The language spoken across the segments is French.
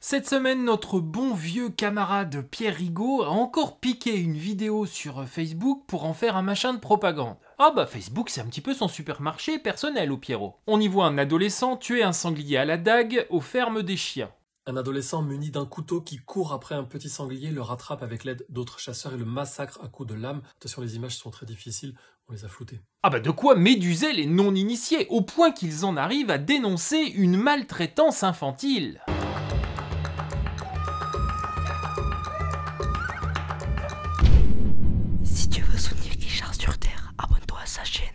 Cette semaine, notre bon vieux camarade Pierre Rigaud a encore piqué une vidéo sur Facebook pour en faire un machin de propagande. Ah bah Facebook c'est un petit peu son supermarché personnel au Pierrot. On y voit un adolescent tuer un sanglier à la dague aux fermes des chiens. Un adolescent muni d'un couteau qui court après un petit sanglier, le rattrape avec l'aide d'autres chasseurs et le massacre à coups de lame. Attention, les images sont très difficiles, on les a floutées. Ah bah de quoi méduser les non-initiés, au point qu'ils en arrivent à dénoncer une maltraitance infantile. Si tu veux soutenir Guichard sur Terre, abonne-toi à sa chaîne.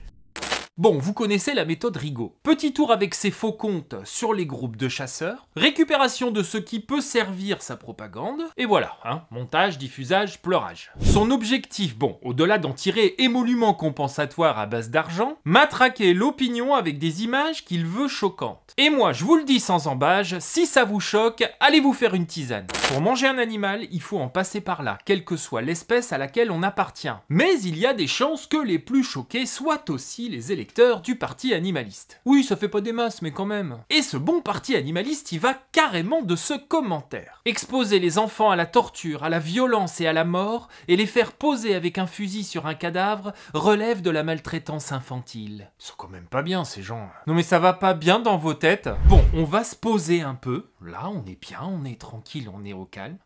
Bon, vous connaissez la méthode Rigaud. Petit tour avec ses faux comptes sur les groupes de chasseurs, récupération de ce qui peut servir sa propagande, et voilà, hein, montage, diffusage, pleurage. Son objectif, bon, au-delà d'en tirer émolument compensatoire à base d'argent, matraquer l'opinion avec des images qu'il veut choquantes. Et moi, je vous le dis sans embâge, si ça vous choque, allez vous faire une tisane. Pour manger un animal, il faut en passer par là, quelle que soit l'espèce à laquelle on appartient. Mais il y a des chances que les plus choqués soient aussi les électeurs du parti animaliste. Oui, ça fait pas des masses, mais quand même. Et ce bon parti animaliste, il va carrément de ce commentaire. Exposer les enfants à la torture, à la violence et à la mort, et les faire poser avec un fusil sur un cadavre, relève de la maltraitance infantile. Ils sont quand même pas bien, ces gens. Non mais ça va pas bien dans vos têtes. Bon, on va se poser un peu. Là, on est bien, on est tranquille, on est au calme.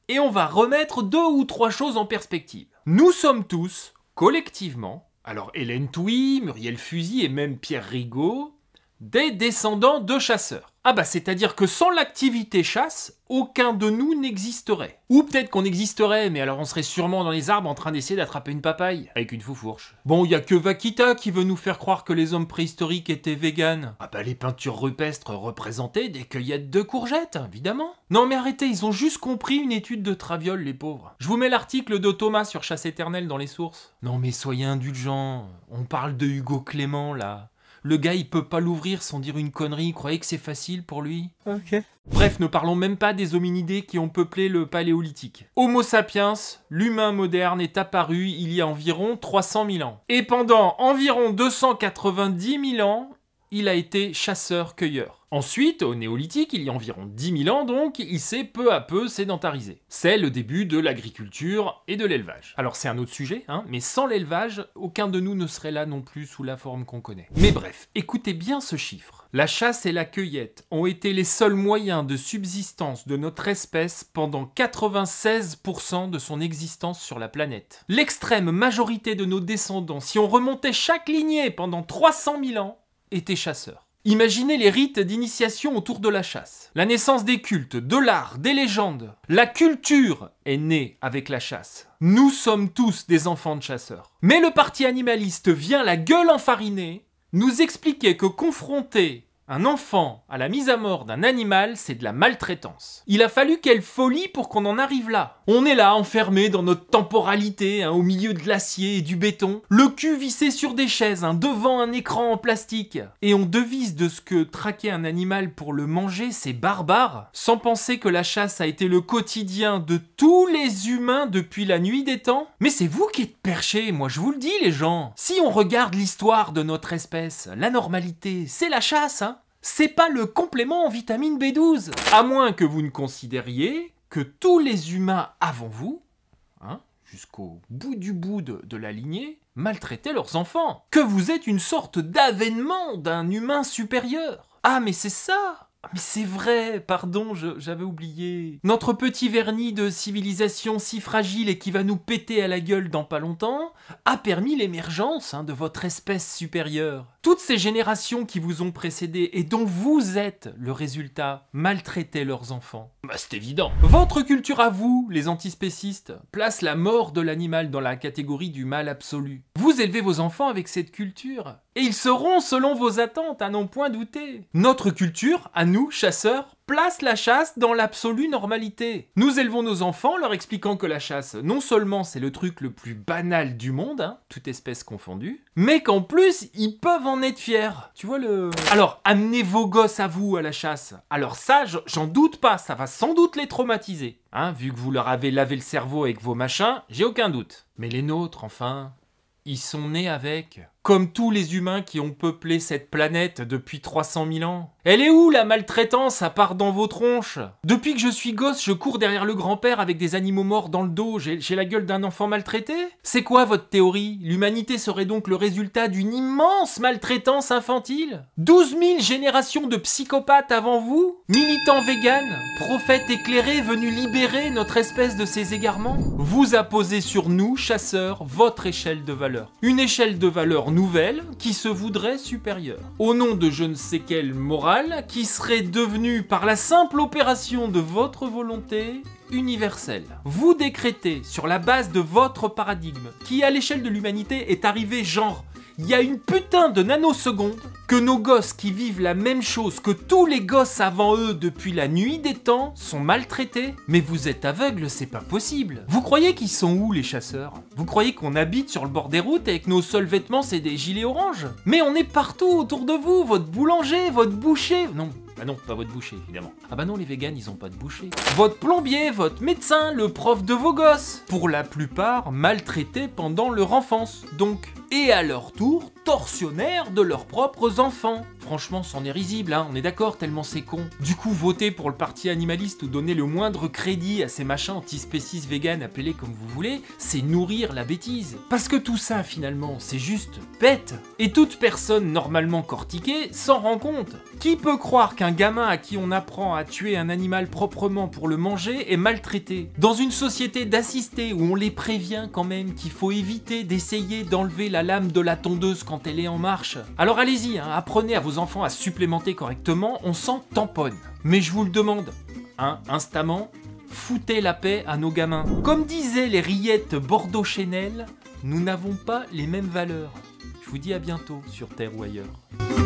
Et on va remettre 2 ou 3 choses en perspective. Nous sommes tous, collectivement, alors Hélène Touy, Muriel Fusy et même Pierre Rigaud, des descendants de chasseurs. Ah bah c'est-à-dire que sans l'activité chasse, aucun de nous n'existerait. Ou peut-être qu'on existerait, mais alors on serait sûrement dans les arbres en train d'essayer d'attraper une papaye, avec une foufourche. Bon, y a que Vaquita qui veut nous faire croire que les hommes préhistoriques étaient véganes. Ah bah les peintures rupestres représentaient des cueillettes de courgettes, évidemment. Non mais arrêtez, ils ont juste compris une étude de Traviole, les pauvres. Je vous mets l'article de Thomas sur Chasse éternelle dans les sources. Non mais soyez indulgents, on parle de Hugo Clément là. Le gars, il peut pas l'ouvrir sans dire une connerie, croyez que c'est facile pour lui? Ok. Bref, ne parlons même pas des hominidés qui ont peuplé le paléolithique. Homo sapiens, l'humain moderne, est apparu il y a environ 300 000 ans. Et pendant environ 290 000 ans, il a été chasseur-cueilleur. Ensuite, au néolithique, il y a environ 10 000 ans donc, il s'est peu à peu sédentarisé. C'est le début de l'agriculture et de l'élevage. Alors c'est un autre sujet, hein, mais sans l'élevage, aucun de nous ne serait là non plus sous la forme qu'on connaît. Mais bref, écoutez bien ce chiffre. La chasse et la cueillette ont été les seuls moyens de subsistance de notre espèce pendant 96% de son existence sur la planète. L'extrême majorité de nos descendants, si on remontait chaque lignée pendant 300 000 ans, étaient chasseurs. Imaginez les rites d'initiation autour de la chasse. La naissance des cultes, de l'art, des légendes. La culture est née avec la chasse. Nous sommes tous des enfants de chasseurs. Mais le parti animaliste vient la gueule enfarinée nous expliquer que confronter un enfant à la mise à mort d'un animal, c'est de la maltraitance. Il a fallu quelle folie pour qu'on en arrive là. On est là, enfermé dans notre temporalité, hein, au milieu de glacier et du béton, le cul vissé sur des chaises, hein, devant un écran en plastique. Et on devise de ce que traquer un animal pour le manger, c'est barbare, sans penser que la chasse a été le quotidien de tous les humains depuis la nuit des temps. Mais c'est vous qui êtes perchés, moi je vous le dis les gens. Si on regarde l'histoire de notre espèce, la normalité, c'est la chasse, hein. C'est pas le complément en vitamine B12. À moins que vous ne considériez que tous les humains avant vous, hein, jusqu'au bout de la lignée, maltraitaient leurs enfants. Que vous êtes une sorte d'avènement d'un humain supérieur. Ah mais c'est ça! Mais c'est vrai, pardon, j'avais oublié. Notre petit vernis de civilisation si fragile et qui va nous péter à la gueule dans pas longtemps a permis l'émergence, hein, de votre espèce supérieure. Toutes ces générations qui vous ont précédé et dont vous êtes le résultat maltraitaient leurs enfants. Bah c'est évident. Votre culture à vous, les antispécistes, place la mort de l'animal dans la catégorie du mal absolu. Vous élevez vos enfants avec cette culture. Et ils seront selon vos attentes, à n'en point douter. Notre culture, à nous, chasseurs, place la chasse dans l'absolue normalité. Nous élevons nos enfants leur expliquant que la chasse, non seulement c'est le truc le plus banal du monde, hein, toute espèce confondue, mais qu'en plus, ils peuvent en être fiers. Tu vois le... Alors, amenez vos gosses à vous à la chasse. Alors ça, j'en doute pas, ça va sans doute les traumatiser. Hein, vu que vous leur avez lavé le cerveau avec vos machins, j'ai aucun doute. Mais les nôtres, enfin, ils sont nés avec... comme tous les humains qui ont peuplé cette planète depuis 300 000 ans. Elle est où la maltraitance à part dans vos tronches? Depuis que je suis gosse, je cours derrière le grand-père avec des animaux morts dans le dos, j'ai la gueule d'un enfant maltraité? C'est quoi votre théorie? L'humanité serait donc le résultat d'une immense maltraitance infantile? 12 000 générations de psychopathes avant vous? Militants véganes? Prophètes éclairés venus libérer notre espèce de ses égarements? Vous apposez sur nous, chasseurs, votre échelle de valeur. Une échelle de valeur nouvelle qui se voudrait supérieure. Au nom de je ne sais quelle morale qui serait devenue par la simple opération de votre volonté universelle. Vous décrétez sur la base de votre paradigme qui à l'échelle de l'humanité est arrivé genre il y a une putain de nanoseconde que nos gosses qui vivent la même chose que tous les gosses avant eux depuis la nuit des temps sont maltraités. Mais vous êtes aveugles, c'est pas possible. Vous croyez qu'ils sont où les chasseurs? Vous croyez qu'on habite sur le bord des routes et que nos seuls vêtements c'est des gilets oranges? Mais on est partout autour de vous, votre boulanger, votre boucher. Non. Ah non, pas votre boucher, évidemment. Ah bah non, les véganes, ils ont pas de boucher. Votre plombier, votre médecin, le prof de vos gosses. Pour la plupart, maltraités pendant leur enfance, donc. Et à leur tour, tortionnaires de leurs propres enfants. Franchement, c'en est risible, hein, on est d'accord, tellement c'est con. Du coup, voter pour le parti animaliste ou donner le moindre crédit à ces machins antispécistes véganes, appelés comme vous voulez, c'est nourrir la bêtise. Parce que tout ça, finalement, c'est juste bête. Et toute personne normalement cortiquée s'en rend compte. Qui peut croire qu'un gamin à qui on apprend à tuer un animal proprement pour le manger est maltraité? Dans une société d'assistés où on les prévient quand même qu'il faut éviter d'essayer d'enlever la lame de la tondeuse quand elle est en marche. Alors allez-y, hein, apprenez à vos enfants à supplémenter correctement, on s'en tamponne. Mais je vous le demande, hein, instamment, foutez la paix à nos gamins. Comme disaient les rillettes Bordeaux-Chenel, nous n'avons pas les mêmes valeurs. Je vous dis à bientôt sur Terre ou ailleurs.